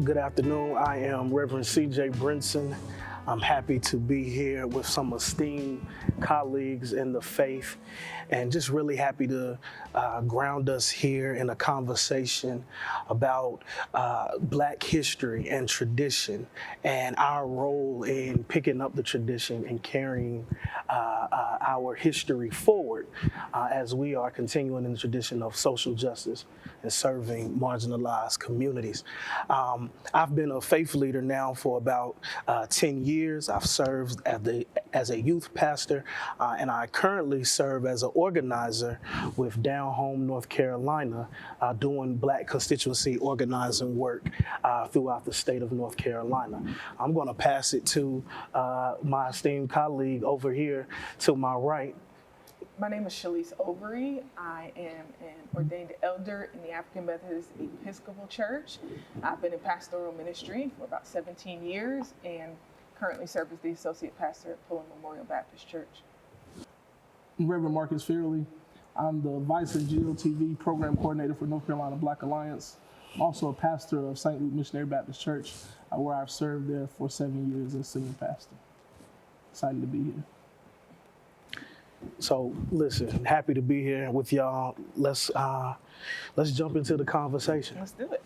Good afternoon. I am Reverend C.J. Brinson. I'm happy to be here with some esteemed colleagues in the faith and just really happy to ground us here in a conversation about Black history and tradition and our role in picking up the tradition and carrying our history forward as we are continuing in the tradition of social justice and serving marginalized communities. I've been a faith leader now for about 10 years. I've served as a youth pastor, and I currently serve as an organizer with Down Home, North Carolina, doing Black constituency organizing work throughout the state of North Carolina. I'm going to pass it to my esteemed colleague over here to my right. My name is Shalise Overy. I am an ordained elder in the African Methodist Episcopal Church. I've been in pastoral ministry for about 17 years and currently serve as the associate pastor at Pullen Memorial Baptist Church. Reverend Marcus Fairley. I'm the Vice and GOTV Program Coordinator for North Carolina Black Alliance. I'm also a pastor of St. Luke Missionary Baptist Church, where I've served there for 7 years as senior pastor. Excited to be here. So listen, happy to be here with y'all. Let's jump into the conversation. Let's do it.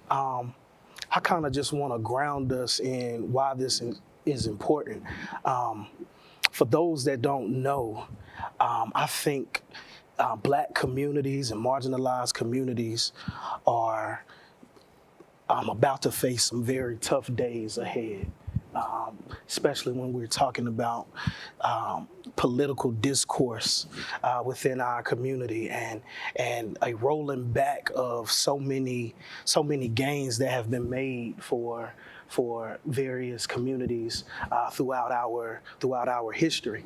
I kind of just want to ground us in why this is important. For those that don't know, I think Black communities and marginalized communities are about to face some very tough days ahead. Especially when we're talking about political discourse within our community and a rolling back of so many gains that have been made for various communities throughout our history.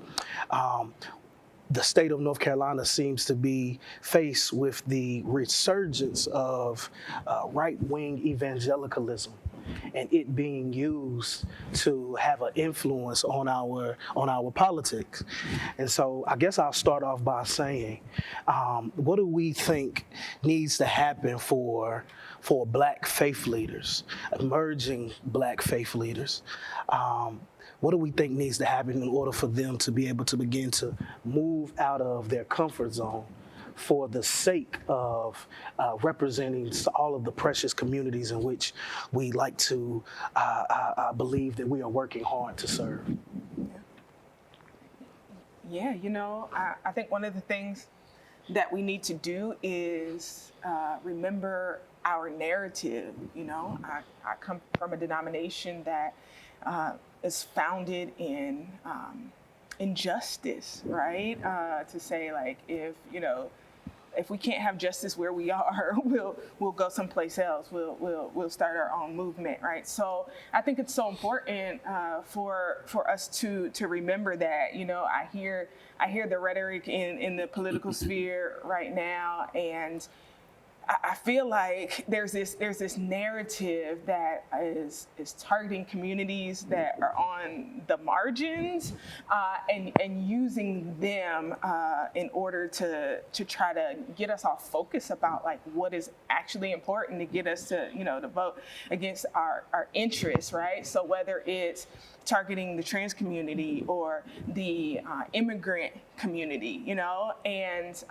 The state of North Carolina seems to be faced with the resurgence of right-wing evangelicalism, and it being used to have an influence on our politics. And so I guess I'll start off by saying, what do we think needs to happen for Black faith leaders, emerging Black faith leaders? What do we think needs to happen in order for them to be able to begin to move out of their comfort zone for the sake of representing all of the precious communities in which we like to believe that we are working hard to serve? Yeah, I think one of the things that we need to do is remember our narrative. I come from a denomination that is founded in injustice, right? To say, like, if we can't have justice where we are, we'll go someplace else. We'll start our own movement, right? So I think it's so important for us to remember that. I hear the rhetoric in the political sphere right now, and I feel like there's this narrative that is targeting communities that are on the margins and using them in order to try to get us off focus about like what is actually important to get us to vote against our interests, right? So whether it's targeting the trans community or the immigrant community, and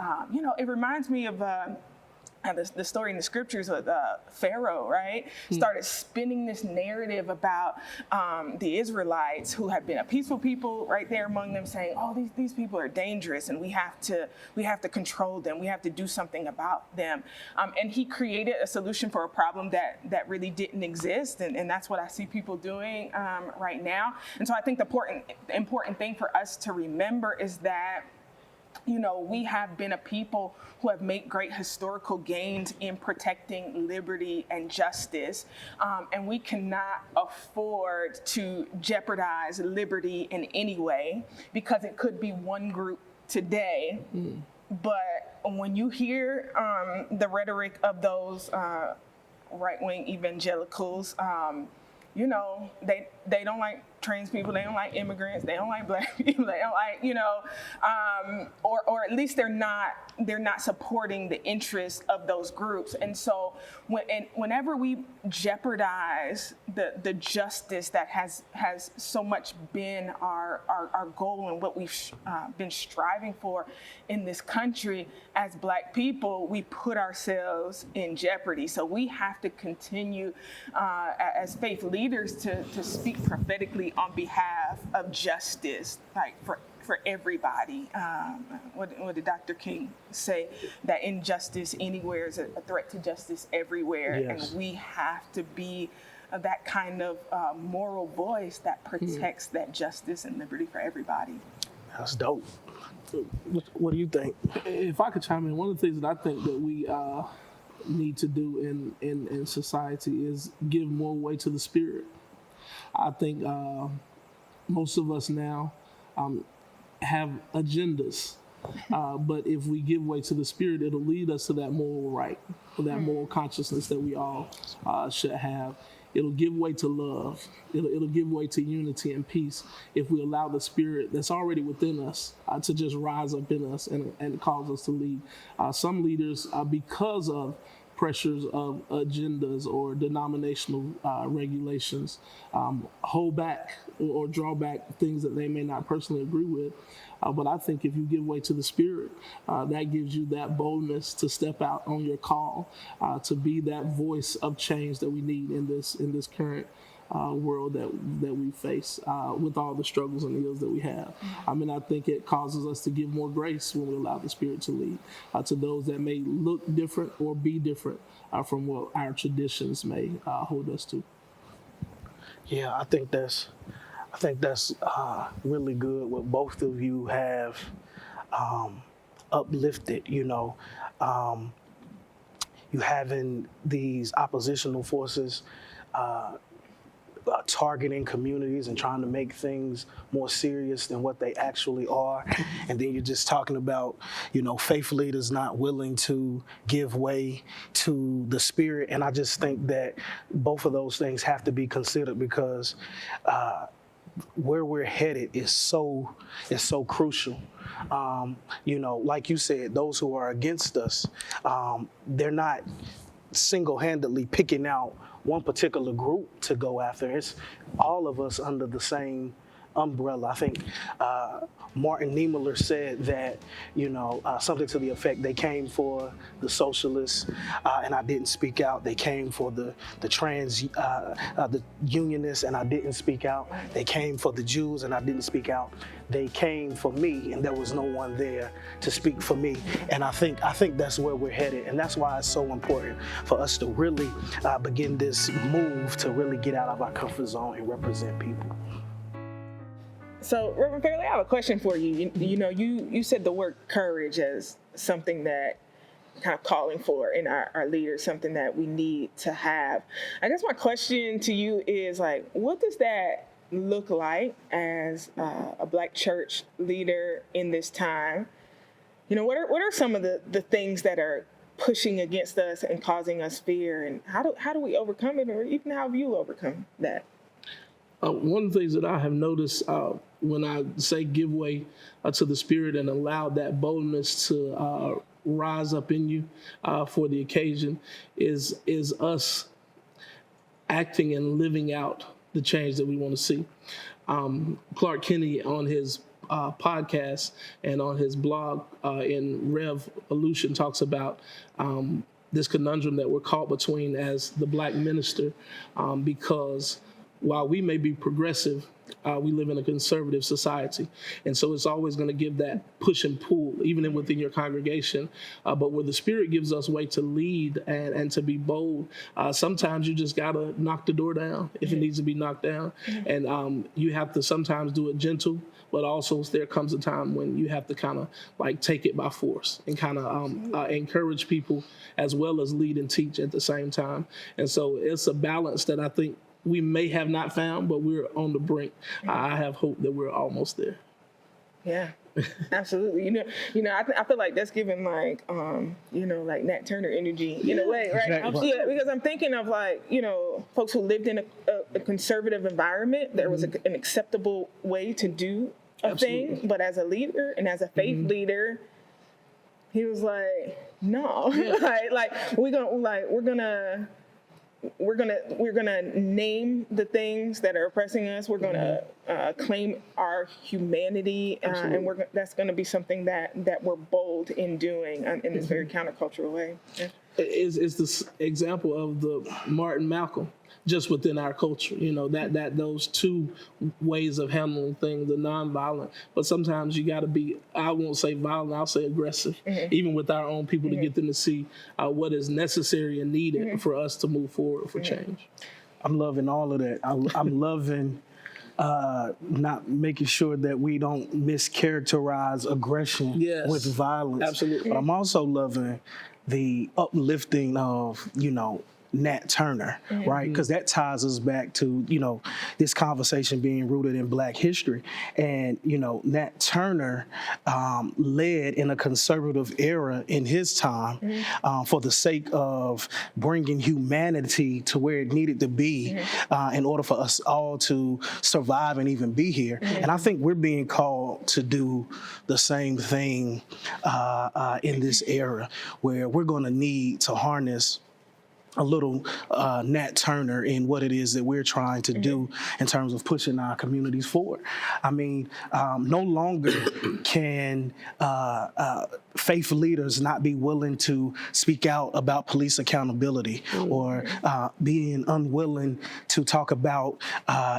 it reminds me of the story in the scriptures with Pharaoh, right? Started spinning this narrative about the Israelites who had been a peaceful people right there among them, saying, "Oh, these people are dangerous, and we have to control them. We have to do something about them." And he created a solution for a problem that really didn't exist, and that's what I see people doing right now. And so I think the important thing for us to remember is that we have been a people who have made great historical gains in protecting liberty and justice, and we cannot afford to jeopardize liberty in any way because it could be one group today. But when you hear the rhetoric of those right-wing evangelicals, they don't like trans people, they don't like immigrants, they don't like black people, they don't like, or at least they're not supporting the interests of those groups. And so whenever we jeopardize the justice that has so much been our goal and what we've been striving for in this country as Black people, we put ourselves in jeopardy. So we have to continue as faith leaders to speak prophetically on behalf of justice, like for everybody. What did Dr. King say? That injustice anywhere is a threat to justice everywhere. Yes. And we have to be that kind of moral voice that protects that justice and liberty for everybody. That's dope. What do you think? If I could chime in, one of the things that I think that we need to do in society is give more weight to the Spirit. I think most of us now have agendas, but if we give way to the Spirit, it'll lead us to that moral right, or that moral consciousness that we all should have. It'll give way to love. It'll give way to unity and peace if we allow the Spirit that's already within us to just rise up in us and cause us to lead. Some leaders, because of pressures of agendas or denominational regulations, hold back or draw back things that they may not personally agree with. But I think if you give way to the Spirit, that gives you that boldness to step out on your call, to be that voice of change that we need in this current world that we face with all the struggles and ills that we have. I mean, I think it causes us to give more grace when we allow the Spirit to lead to those that may look different or be different from what our traditions may hold us to. Yeah, I think that's really good what both of you have uplifted. You having these oppositional forces targeting communities and trying to make things more serious than what they actually are. And then you're just talking about, faith leaders not willing to give way to the Spirit. And I just think that both of those things have to be considered because where we're headed is so crucial. Like you said, those who are against us, they're not single-handedly picking out one particular group to go after. It's all of us under the same umbrella. I think Martin Niemöller said that, something to the effect, they came for the socialists and I didn't speak out. They came for the trans, the unionists and I didn't speak out. They came for the Jews and I didn't speak out. They came for me and there was no one there to speak for me. And I think that's where we're headed. And that's why it's so important for us to really begin this move to really get out of our comfort zone and represent people. So, Reverend Fairley, I have a question for you. You said the word courage as something that kind of calling for in our leaders, something that we need to have. I guess my question to you is what does that look like as a Black church leader in this time? What are some of the things that are pushing against us and causing us fear, and how do we overcome it, or even how have you overcome that? One of the things that I have noticed when I say give way to the Spirit and allow that boldness to rise up in you for the occasion is us acting and living out the change that we want to see. Clark Kennedy on his podcast and on his blog in Revolution talks about this conundrum that we're caught between as the Black minister because while we may be progressive, we live in a conservative society. And so it's always going to give that push and pull, even within your congregation. But where the Spirit gives us way to lead and to be bold, sometimes you just got to knock the door down if it needs to be knocked down. And you have to sometimes do it gentle, but also there comes a time when you have to kind of take it by force and kind of encourage people as well as lead and teach at the same time. And so it's a balance that I think we may have not found, but we're on the brink. I have hope that we're almost there. Yeah, absolutely. I feel like that's giving like, like Nat Turner energy in a way, right? Exactly. Yeah, because I'm thinking of like, folks who lived in a conservative environment. There was an acceptable way to do a thing, but as a leader and as a faith leader, he was like, no, we're gonna name the things that are oppressing us. We're gonna claim our humanity, and that's gonna be something that we're bold in doing in this very countercultural way. Yeah. Is this example of the Martin Malcolm just within our culture, that those two ways of handling things, the nonviolent, but sometimes you got to be, I won't say violent, I'll say aggressive, even with our own people to get them to see what is necessary and needed for us to move forward for change. I'm loving all of that. I'm loving not making sure that we don't mischaracterize aggression with violence. Absolutely. But I'm also loving the uplifting of, Nat Turner, right? Because that ties us back to, this conversation being rooted in Black history. And, Nat Turner led in a conservative era in his time for the sake of bringing humanity to where it needed to be in order for us all to survive and even be here. And I think we're being called to do the same thing in this era where we're going to need to harness a little Nat Turner in what it is that we're trying to do in terms of pushing our communities forward. I mean, no longer can faith leaders not be willing to speak out about police accountability or being unwilling to talk about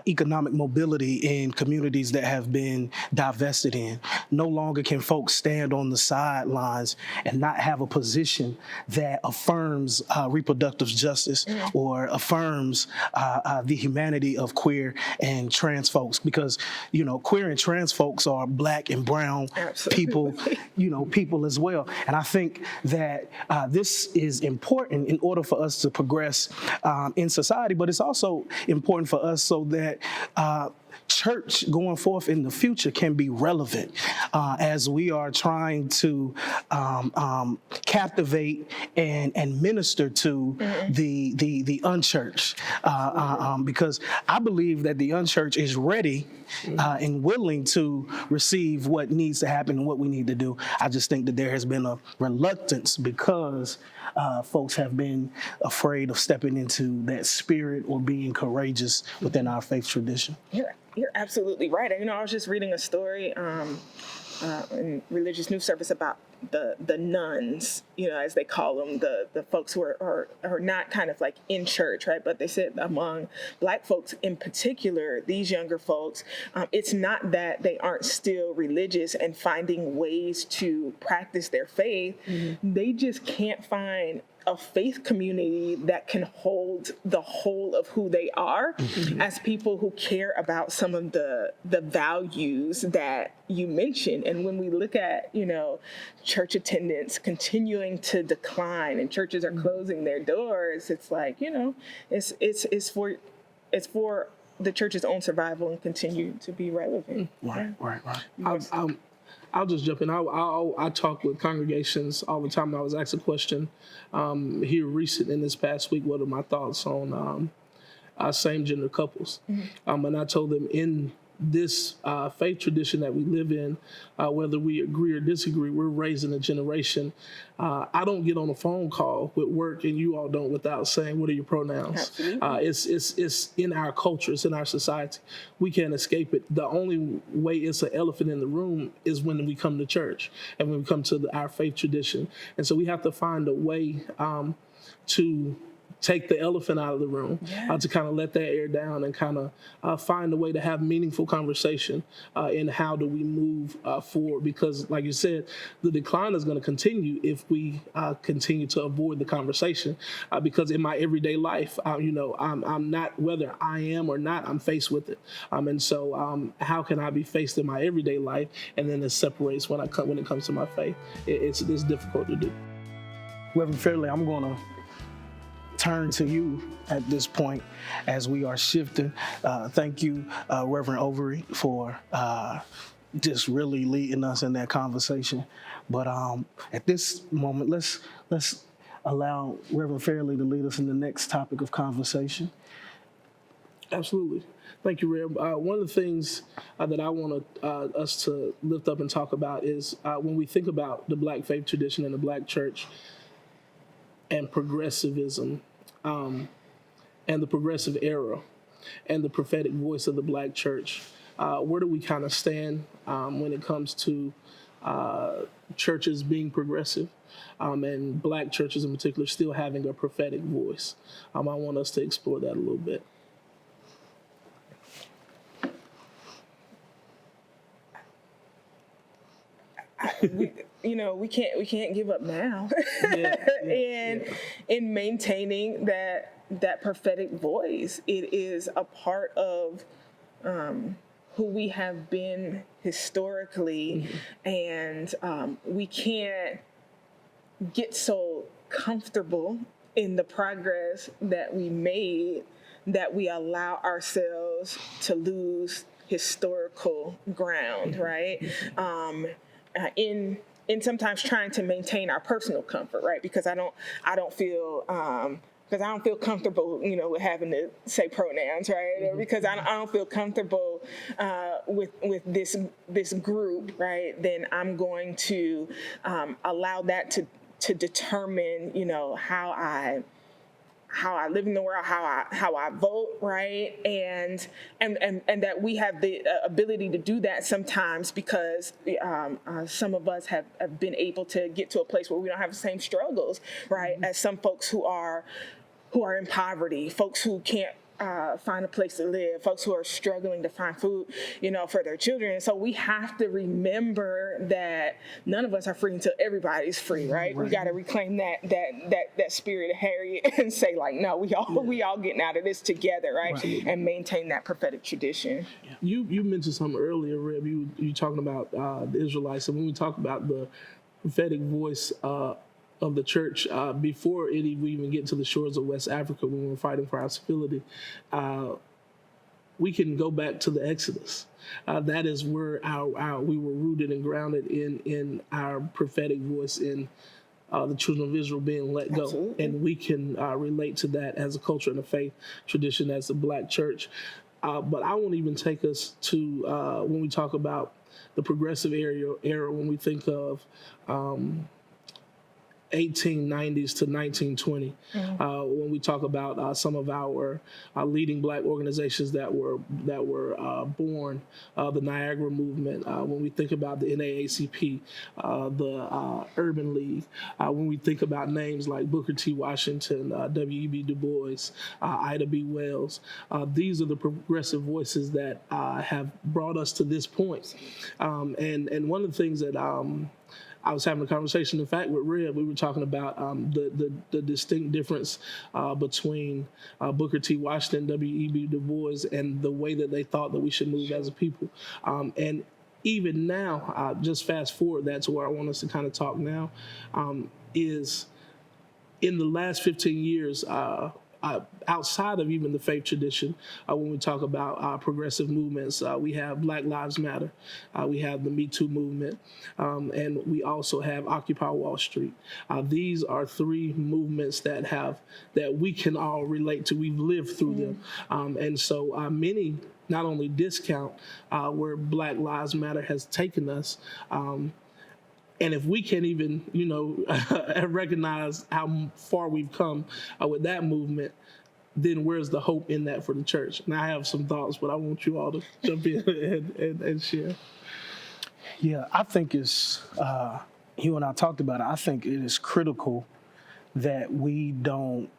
economic mobility in communities that have been divested in. No longer can folks stand on the sidelines and not have a position that affirms reproductive justice or affirms the humanity of queer and trans folks, because queer and trans folks are Black and brown people, people as well. And I think that this is important in order for us to progress in society, but it's also important for us so that church going forth in the future can be relevant as we are trying to captivate and minister to the unchurched, because I believe that the unchurched is ready and willing to receive what needs to happen and what we need to do. I just think that there has been a reluctance because folks have been afraid of stepping into that spirit or being courageous within our faith tradition. You're absolutely right. I was just reading a story in Religious News Service about the nuns, as they call them, the folks who are not kind of like in church, right? But they said among Black folks in particular, these younger folks, it's not that they aren't still religious and finding ways to practice their faith. They just can't find a faith community that can hold the whole of who they are as people who care about some of the values that you mentioned. And when we look at, church attendance continuing to decline and churches are closing their doors, it's like, it's for the church's own survival and continue to be relevant. Right. I'll just jump in. I talk with congregations all the time. I was asked a question here recent in this past week. What are my thoughts on same-gender couples? And I told them in this faith tradition that we live in, whether we agree or disagree, we're raising a generation. I don't get on a phone call with work, and you all don't, without saying, what are your pronouns? It's in our culture. It's in our society. We can't escape it. The only way it's an elephant in the room is when we come to church and when we come to our faith tradition. And so we have to find a way to take the elephant out of the room, to kind of let that air down and kind of find a way to have meaningful conversation in how do we move forward. Because like you said, the decline is going to continue if we continue to avoid the conversation. Because in my everyday life, I'm not, whether I am or not, I'm faced with it. And so how can I be faced in my everyday life and then it separates when it comes to my faith? It's difficult to do. Reverend Fairley, I'm going to turn to you at this point as we are shifting. Thank you, Reverend Overy, for just really leading us in that conversation. But at this moment, let's allow Reverend Fairley to lead us in the next topic of conversation. Absolutely. Thank you, Reb. One of the things that I want us to lift up and talk about is when we think about the Black faith tradition and the Black church and progressivism and the progressive era and the prophetic voice of the Black church, where do we kind of stand when it comes to churches being progressive and Black churches in particular still having a prophetic voice? I want us to explore that a little bit. We can't give up now. In maintaining that prophetic voice, it is a part of who we have been historically, and we can't get so comfortable in the progress that we made that we allow ourselves to lose historical ground, right? In sometimes trying to maintain our personal comfort, right? Because I don't feel comfortable, with having to say pronouns, right? Or because I don't feel comfortable with this group, right? Then I'm going to allow that to determine, how I live in the world, how I vote, right? And that we have the ability to do that sometimes because some of us have been able to get to a place where we don't have the same struggles, right? As some folks who are in poverty, folks who can't find a place to live, folks who are struggling to find food, for their children. So we have to remember that none of us are free until everybody's free, right? We got to reclaim that spirit of Harriet and say, like, no, we all getting out of this together, right? And maintain that prophetic tradition. You mentioned something earlier, Reb. You talking about the Israelites, and when we talk about the prophetic voice of the church, before we even get to the shores of West Africa when we were fighting for our civility, we can go back to the Exodus. That is where we were rooted and grounded in our prophetic voice in the children of Israel being let go. Absolutely. And we can relate to that as a culture and a faith tradition as a Black church. But I won't even take us to when we talk about the progressive era when we think of 1890s to 1920, when we talk about some of our leading Black organizations that were born, the Niagara Movement, when we think about the NAACP, the Urban League, when we think about names like Booker T. Washington, W.E.B. Du Bois, Ida B. Wells, these are the progressive voices that have brought us to this point. And one of the things that I was having a conversation, in fact, with Reb. We were talking about the distinct difference between Booker T. Washington, W.E.B. Du Bois, and the way that they thought that we should move as a people. And even now, just fast forward that to where I want us to kind of talk now, is in the last 15 years, outside of even the faith tradition, when we talk about progressive movements, we have Black Lives Matter, we have the Me Too movement, and we also have Occupy Wall Street. These are three movements that we can all relate to. We've lived through them, and so many not only discount where Black Lives Matter has taken us. And if we can't even, recognize how far we've come with that movement, then where's the hope in that for the church? And I have some thoughts, but I want you all to jump in and share. Yeah, I think it's, you and I talked about it, I think it is critical that we don't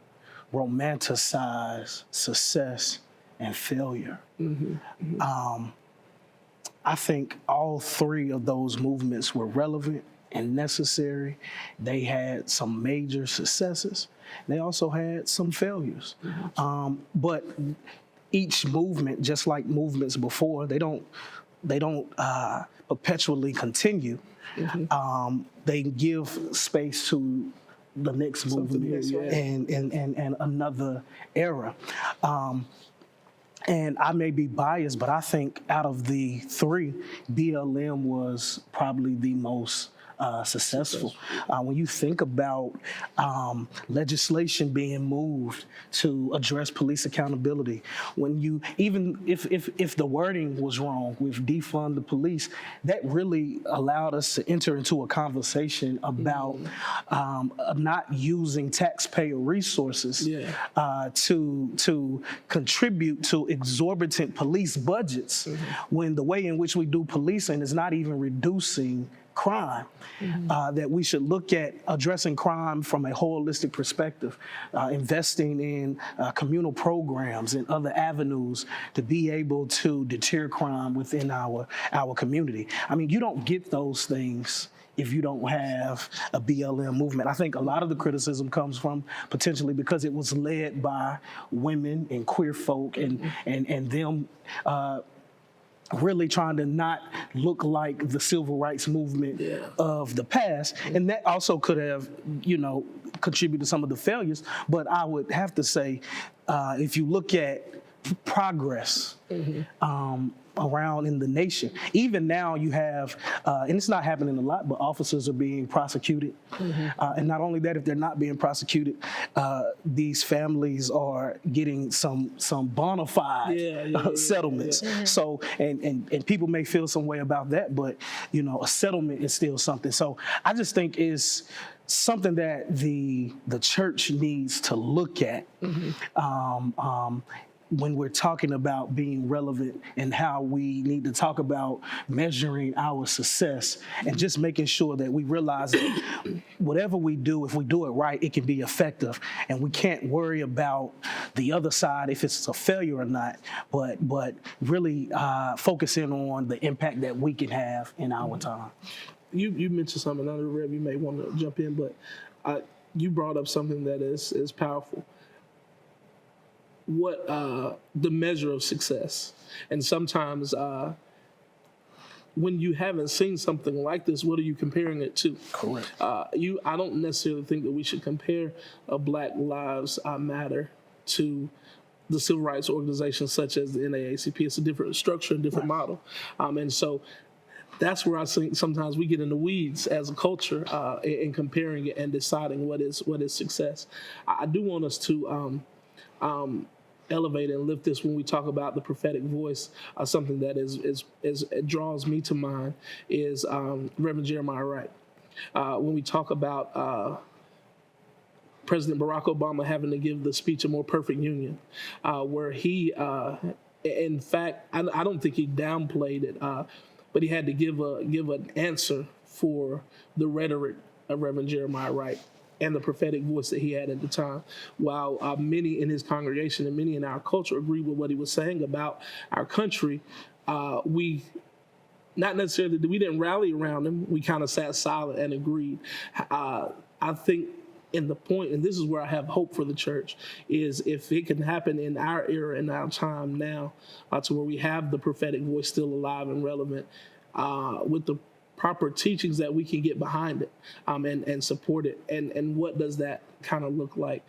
romanticize success and failure. I think all three of those movements were relevant and necessary. They had some major successes. They also had some failures. But each movement, just like movements before, they don't perpetually continue. They give space to the next movement and another era. And I may be biased, but I think out of the three, BLM was probably the most successful. When you think about legislation being moved to address police accountability, when you, even if the wording was wrong with defund the police, that really allowed us to enter into a conversation about not using taxpayer resources to contribute to exorbitant police budgets when the way in which we do policing is not even reducing crime, that we should look at addressing crime from a holistic perspective, investing in communal programs and other avenues to be able to deter crime within our community. I mean, you don't get those things if you don't have a BLM movement. I think a lot of the criticism comes from potentially because it was led by women and queer folk and them really trying to not look like the civil rights movement of the past. And that also could have, contributed to some of the failures. But I would have to say, if you look at progress around in the nation, even now you have, and it's not happening a lot, but officers are being prosecuted. And not only that, if they're not being prosecuted, these families are getting some bona fide settlements. So, and people may feel some way about that, but a settlement is still something. So I just think is something that the church needs to look at. When we're talking about being relevant and how we need to talk about measuring our success and just making sure that we realize that whatever we do, if we do it right, it can be effective. And we can't worry about the other side if it's a failure or not, but really focusing on the impact that we can have in our time. You mentioned something, another Rev, you may want to jump in, but you brought up something that is powerful. What the measure of success, and sometimes when you haven't seen something like this, what are you comparing it to? Correct. I don't necessarily think that we should compare a Black Lives Matter to the civil rights organizations such as the NAACP. It's a different structure and different model, and so that's where I think sometimes we get in the weeds as a culture in comparing it and deciding what is success. I do want us to elevate and lift this when we talk about the prophetic voice. Something that it draws me to mind is Reverend Jeremiah Wright. When we talk about President Barack Obama having to give the speech "A More Perfect Union," where he, in fact, I don't think he downplayed it, but he had to give an answer for the rhetoric of Reverend Jeremiah Wright and the prophetic voice that he had at the time. While many in his congregation and many in our culture agree with what he was saying about our country, we didn't rally around him. We kind of sat silent and agreed. I think in the point, and this is where I have hope for the church, is if it can happen in our era, in our time now, to where we have the prophetic voice still alive and relevant, with the proper teachings that we can get behind it and support it. And what does that kind of look like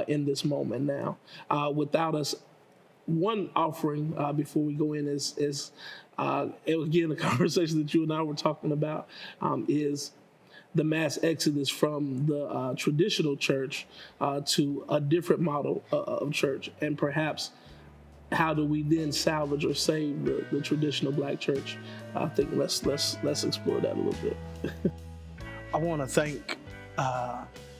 in this moment now? Without us, one offering before we go in is again, the conversation that you and I were talking about is the mass exodus from the traditional church to a different model of church, and perhaps how do we then salvage or save the traditional Black church? I think let's explore that a little bit. I want to thank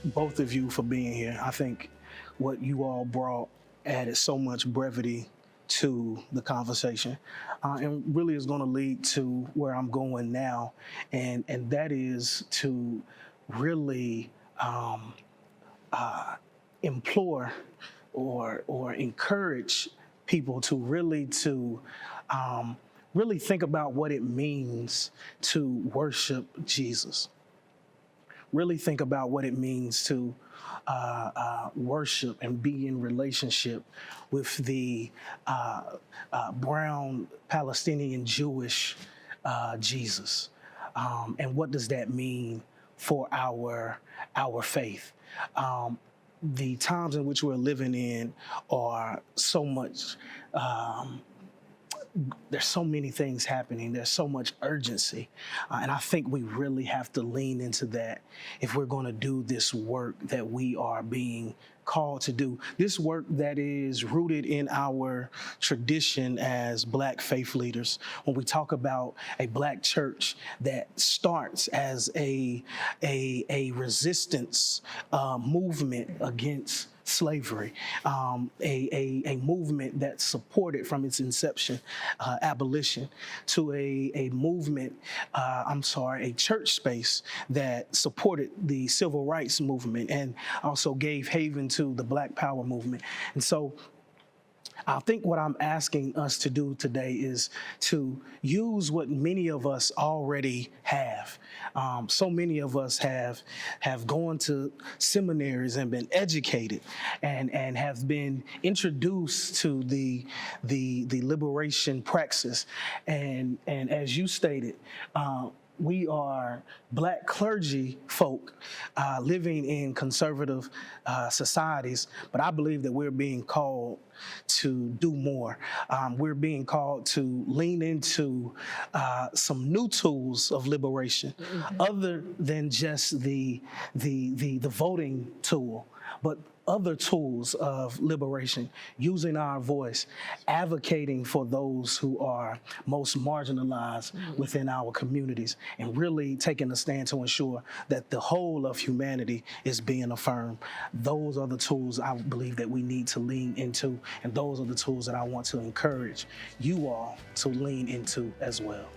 both of you for being here. I think what you all brought added so much brevity to the conversation, and really is going to lead to where I'm going now, and that is to really implore or encourage people to really think about what it means to worship Jesus. Really think about what it means to worship and be in relationship with the brown Palestinian Jewish Jesus. And what does that mean for our faith? the times in which we're living in are so much. There's so many things happening. There's so much urgency. And I think we really have to lean into that if we're going to do this work that we are being called to do. This work that is rooted in our tradition as Black faith leaders. When we talk about a Black church that starts as a resistance movement against slavery, a movement that supported from its inception abolition, to a movement, a church space that supported the civil rights movement and also gave haven to the Black Power movement. And so I think what I'm asking us to do today is to use what many of us already have. So many of us have gone to seminaries and been educated and have been introduced to the liberation praxis. And as you stated, we are Black clergy folk living in conservative societies, but I believe that we're being called to do more. We're being called to lean into some new tools of liberation, other than just the voting tool, but other tools of liberation, using our voice, advocating for those who are most marginalized within our communities, and really taking a stand to ensure that the whole of humanity is being affirmed. Those are the tools I believe that we need to lean into, and those are the tools that I want to encourage you all to lean into as well.